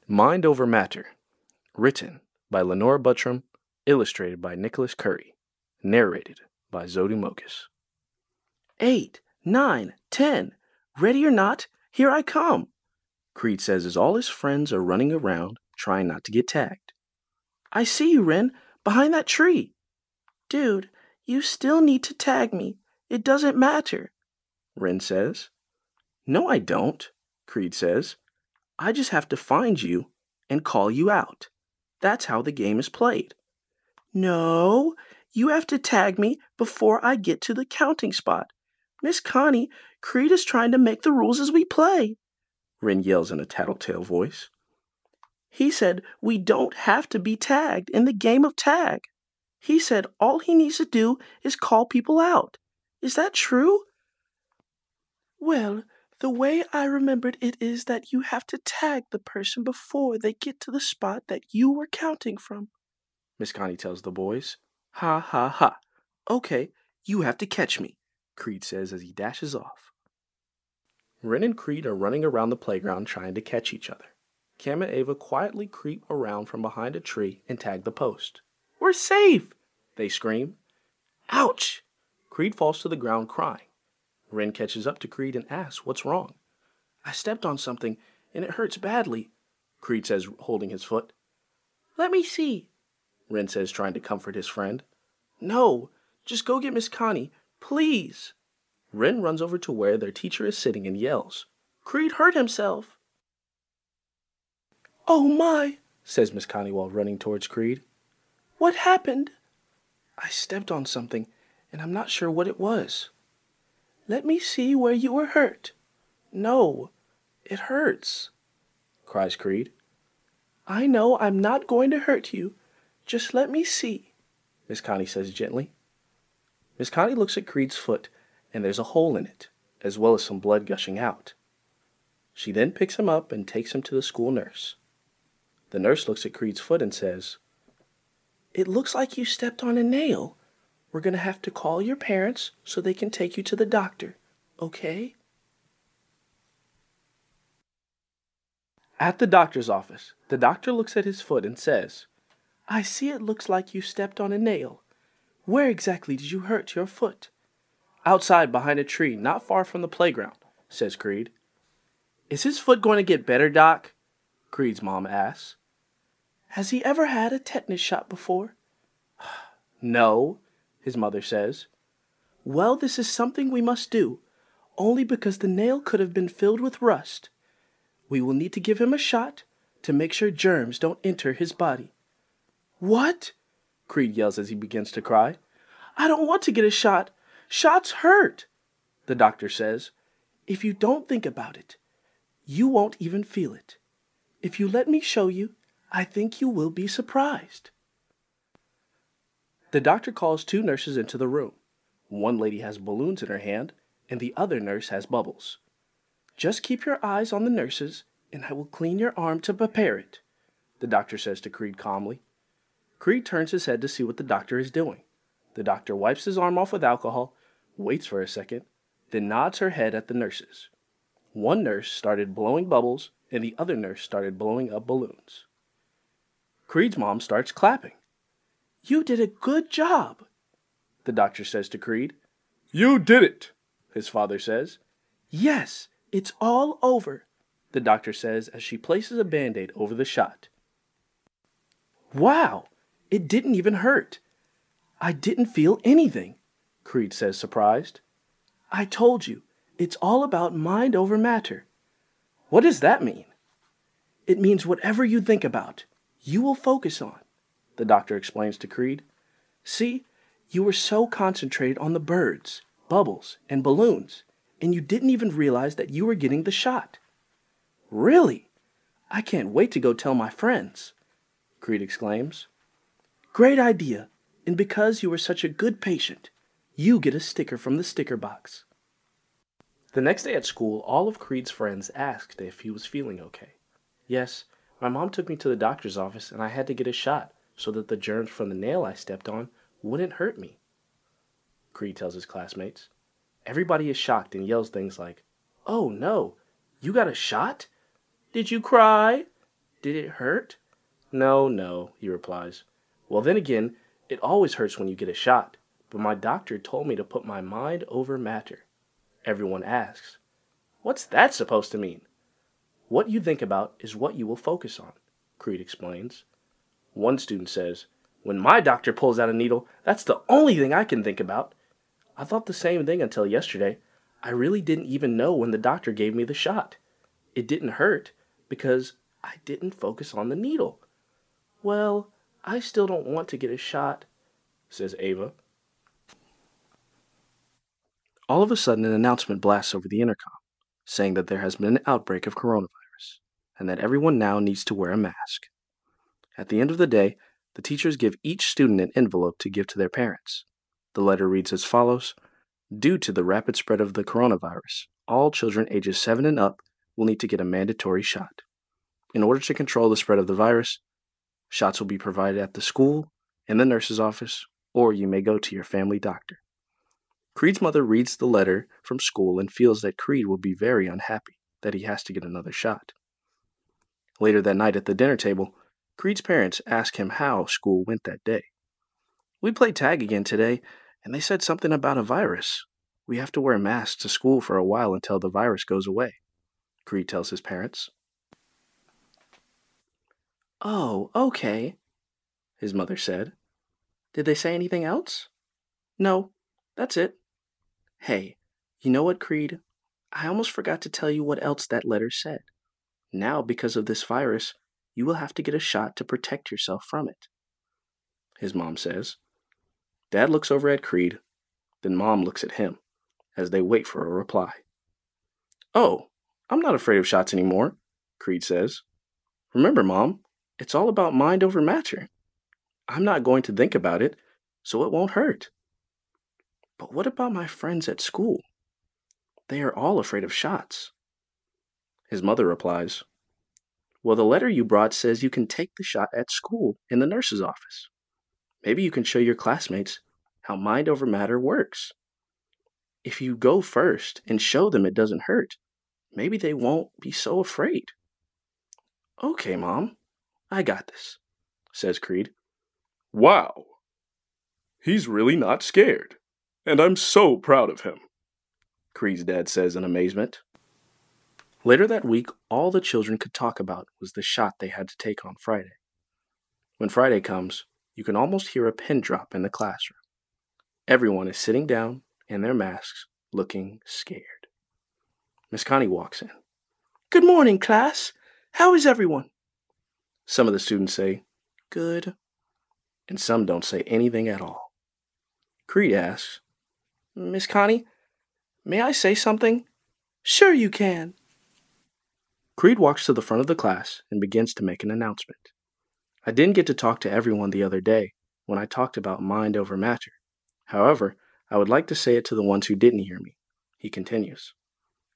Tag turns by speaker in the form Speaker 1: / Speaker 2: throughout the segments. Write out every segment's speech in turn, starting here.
Speaker 1: Mind Over Matter. Written by Lenora Buttram. Illustrated by Nicholas Curry. Narrated by Zodu Mokus.
Speaker 2: 8, 9, 10. Ready or not, here I come, Creed says as all his friends are running around, trying not to get tagged. I see you, Ren, behind that tree. Dude, you still need to tag me. It doesn't matter, Ren says. No, I don't, Creed says. I just have to find you and call you out. That's how the game is played. No, you have to tag me before I get to the counting spot. Miss Connie, Creed is trying to make the rules as we play, Ren yells in a tattletale voice. He said we don't have to be tagged in the game of tag. He said all he needs to do is call people out. Is that true? Well, the way I remembered it is that you have to tag the person before they get to the spot that you were counting from, Miss Connie tells the boys. Ha ha ha. Okay, you have to catch me, Creed says as he dashes off.
Speaker 1: Ren and Creed are running around the playground trying to catch each other. Cam and Ava quietly creep around from behind a tree and tag the post.
Speaker 2: We're safe,
Speaker 1: they scream.
Speaker 2: Ouch!
Speaker 1: Creed falls to the ground crying. Ren catches up to Creed and asks what's wrong.
Speaker 2: I stepped on something and it hurts badly,
Speaker 1: Creed says, holding his foot.
Speaker 2: Let me see,
Speaker 1: Ren says, trying to comfort his friend.
Speaker 2: No, just go get Miss Connie, please.
Speaker 1: Ren runs over to where their teacher is sitting and yells,
Speaker 2: Creed hurt himself. Oh my,
Speaker 1: says Miss Connie while running towards Creed.
Speaker 2: What happened?
Speaker 1: I stepped on something and I'm not sure what it was.
Speaker 2: Let me see where you were hurt.
Speaker 1: No, it hurts, cries Creed.
Speaker 2: I know I'm not going to hurt you. Just let me see,
Speaker 1: Miss Connie says gently. Miss Connie looks at Creed's foot and there's a hole in it, as well as some blood gushing out. She then picks him up and takes him to the school nurse. The nurse looks at Creed's foot and says,
Speaker 2: It looks like you stepped on a nail. We're going to have to call your parents so they can take you to the doctor, okay?
Speaker 1: At the doctor's office, the doctor looks at his foot and says,
Speaker 2: I see it looks like you stepped on a nail. Where exactly did you hurt your foot?
Speaker 1: Outside behind a tree not far from the playground, says Creed. Is his foot going to get better, Doc? Creed's mom asks.
Speaker 2: Has he ever had a tetanus shot before?
Speaker 1: No, his mother says.
Speaker 2: Well, this is something we must do, only because the nail could have been filled with rust. We will need to give him a shot to make sure germs don't enter his body. What?
Speaker 1: Creed yells as he begins to cry.
Speaker 2: I don't want to get a shot. Shots hurt,
Speaker 1: the doctor says.
Speaker 2: If you don't think about it, you won't even feel it. If you let me show you, I think you will be surprised.
Speaker 1: The doctor calls two nurses into the room. One lady has balloons in her hand, and the other nurse has bubbles.
Speaker 2: Just keep your eyes on the nurses, and I will clean your arm to prepare it,
Speaker 1: the doctor says to Creed calmly. Creed turns his head to see what the doctor is doing. The doctor wipes his arm off with alcohol, waits for a second, then nods her head at the nurses. One nurse started blowing bubbles, and the other nurse started blowing up balloons. Creed's mom starts clapping.
Speaker 2: You did a good job,
Speaker 1: the doctor says to Creed. You did it, his father says.
Speaker 2: Yes, it's all over,
Speaker 1: the doctor says as she places a Band-Aid over the shot.
Speaker 2: Wow, it didn't even hurt. I didn't feel anything,
Speaker 1: Creed says, surprised.
Speaker 2: I told you, it's all about mind over matter.
Speaker 1: What does that mean?
Speaker 2: It means whatever you think about, you will focus on, the doctor explains to Creed. See, you were so concentrated on the birds, bubbles, and balloons, and you didn't even realize that you were getting the shot.
Speaker 1: Really?
Speaker 2: I can't wait to go tell my friends, Creed exclaims. Great idea, and because you were such a good patient, you get a sticker from the sticker box.
Speaker 1: The next day at school, all of Creed's friends asked if he was feeling okay. Yes, my mom took me to the doctor's office and I had to get a shot so that the germs from the nail I stepped on wouldn't hurt me, Creed tells his classmates. Everybody is shocked and yells things like, Oh no, you got a shot?
Speaker 2: Did you cry?
Speaker 1: Did it hurt? No, no, he replies. Well, then again, it always hurts when you get a shot, but my doctor told me to put my mind over matter. Everyone asks, what's that supposed to mean? What you think about is what you will focus on, Creed explains. One student says, when my doctor pulls out a needle, that's the only thing I can think about. I thought the same thing until yesterday. I really didn't even know when the doctor gave me the shot. It didn't hurt because I didn't focus on the needle. Well, I still don't want to get a shot, says Ava.
Speaker 2: All of a sudden, an announcement blasts over the intercom, saying that there has been an outbreak of coronavirus, and that everyone now needs to wear a mask. At the end of the day, the teachers give each student an envelope to give to their parents. The letter reads as follows: due to the rapid spread of the coronavirus, all children ages 7 and up will need to get a mandatory shot. In order to control the spread of the virus, shots will be provided at the school, in the nurse's office, or you may go to your family doctor. Creed's mother reads the letter from school and feels that Creed will be very unhappy that he has to get another shot. Later that night at the dinner table, Creed's parents ask him how school went that day. We played tag again today, and they said something about a virus. We have to wear masks to school for a while until the virus goes away, Creed tells his parents.
Speaker 1: Oh, okay, his mother said. Did they say anything else? No, that's it. Hey, you know what, Creed? I almost forgot to tell you what else that letter said. Now, because of this virus, you will have to get a shot to protect yourself from it, his mom says. Dad looks over at Creed, then Mom looks at him, as they wait for a reply. Oh, I'm not afraid of shots anymore, Creed says. Remember, Mom, it's all about mind over matter. I'm not going to think about it, so it won't hurt. But what about my friends at school? They are all afraid of shots. His mother replies, well, the letter you brought says you can take the shot at school in the nurse's office. Maybe you can show your classmates how mind over matter works. If you go first and show them it doesn't hurt, maybe they won't be so afraid. Okay, Mom, I got this, says Creed.
Speaker 3: Wow, he's really not scared, and I'm so proud of him,
Speaker 1: Creed's dad says in amazement. Later that week, all the children could talk about was the shot they had to take on Friday. When Friday comes, you can almost hear a pin drop in the classroom. Everyone is sitting down in their masks, looking scared. Miss Connie walks in. Good morning, class. How is everyone? Some of the students say, good, and some don't say anything at all. Creed asks, Miss Connie, may I say something? Sure you can. Creed walks to the front of the class and begins to make an announcement. I didn't get to talk to everyone the other day when I talked about mind over matter. However, I would like to say it to the ones who didn't hear me. He continues.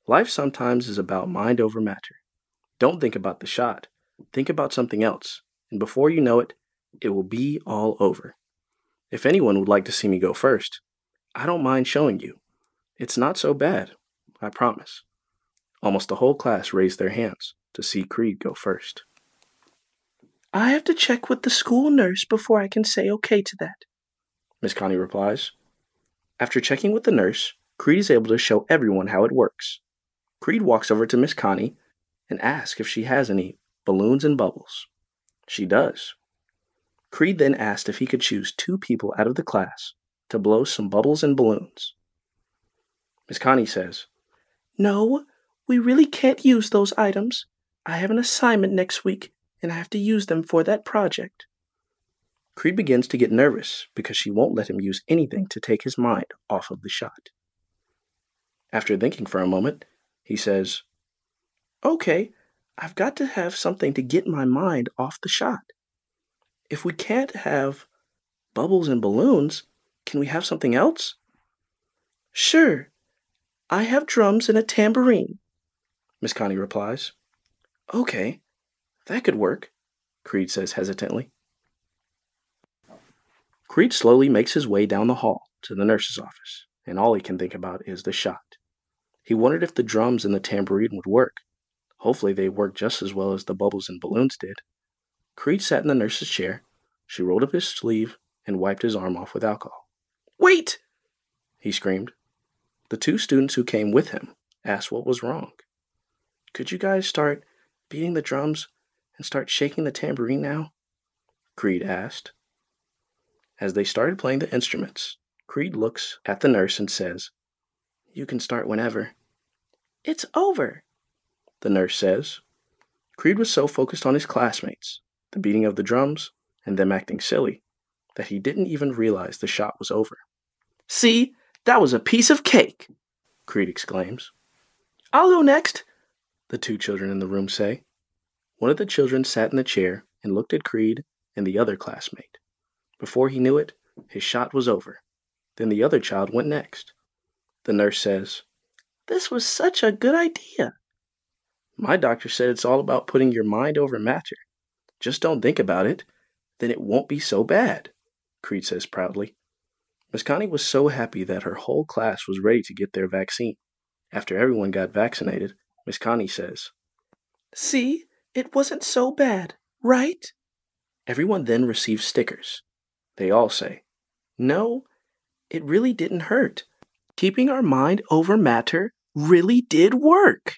Speaker 1: Life sometimes is about mind over matter. Don't think about the shot. Think about something else, and before you know it, it will be all over. If anyone would like to see me go first, I don't mind showing you. It's not so bad, I promise. Almost the whole class raised their hands to see Creed go first. I have to check with the school nurse before I can say okay to that, Miss Connie replies. After checking with the nurse, Creed is able to show everyone how it works. Creed walks over to Miss Connie and asks if she has any balloons and bubbles. She does. Creed then asked if he could choose 2 people out of the class to blow some bubbles and balloons. Miss Connie says, No, we really can't use those items. I have an assignment next week, and I have to use them for that project. Creed begins to get nervous because she won't let him use anything to take his mind off of the shot. After thinking for a moment, he says, Okay, I've got to have something to get my mind off the shot. If we can't have bubbles and balloons, can we have something else? Sure, I have drums and a tambourine, Miss Connie replies. Okay, that could work, Creed says hesitantly. Creed slowly makes his way down the hall to the nurse's office, and all he can think about is the shot. He wondered if the drums and the tambourine would work. Hopefully they worked just as well as the bubbles and balloons did. Creed sat in the nurse's chair. She rolled up his sleeve and wiped his arm off with alcohol.
Speaker 2: Wait!
Speaker 1: He screamed. The 2 students who came with him asked what was wrong.
Speaker 2: Could you guys start beating the drums and start shaking the tambourine now?
Speaker 1: Creed asked. As they started playing the instruments, Creed looks at the nurse and says,
Speaker 2: You can start whenever.
Speaker 4: It's over,
Speaker 1: the nurse says. Creed was so focused on his classmates, the beating of the drums, and them acting silly, that he didn't even realize the shot was over.
Speaker 2: See, that was a piece of cake,
Speaker 1: Creed exclaims.
Speaker 2: I'll go next,
Speaker 1: the 2 children in the room say. One of the children sat in the chair and looked at Creed and the other classmate. Before he knew it, his shot was over. Then the other child went next. The nurse says,
Speaker 4: This was such a good idea.
Speaker 1: My doctor said it's all about putting your mind over matter. Just don't think about it, then it won't be so bad, Creed says proudly. Miss Connie was so happy that her whole class was ready to get their vaccine. After everyone got vaccinated, Miss Connie says,
Speaker 4: See, it wasn't so bad, right?
Speaker 1: Everyone then receives stickers. They all say,
Speaker 2: No, it really didn't hurt. Keeping our mind over matter really did work.